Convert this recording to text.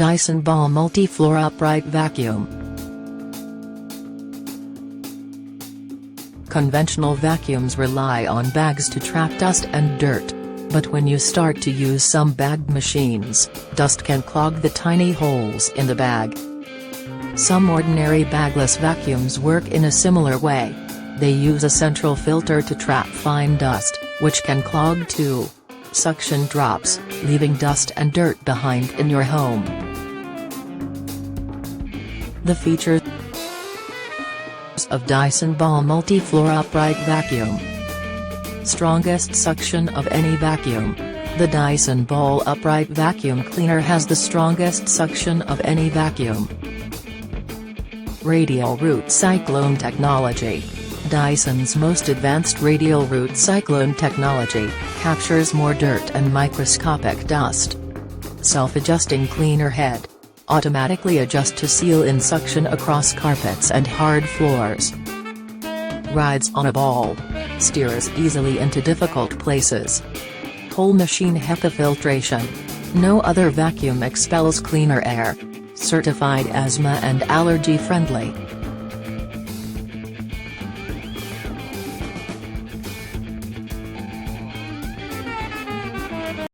Dyson Ball Multi-Floor Upright Vacuum. Conventional vacuums rely on bags to trap dust and dirt. But when you start to use some bagged machines, dust can clog the tiny holes in the bag. Some ordinary bagless vacuums work in a similar way. They use a central filter to trap fine dust, which can clog two suction drops, leaving dust and dirt behind in your home. The features of Dyson Ball Multi-Floor Upright Vacuum. Strongest suction of any vacuum. The Dyson Ball Upright Vacuum Cleaner has the strongest suction of any vacuum. Radial Root Cyclone Technology. Dyson's most advanced Radial Root Cyclone technology captures more dirt and microscopic dust. Self-adjusting cleaner head. Automatically adjust to seal in suction across carpets and hard floors. Rides on a ball. Steers easily into difficult places. Whole machine HEPA filtration. No other vacuum expels cleaner air. Certified asthma and allergy friendly.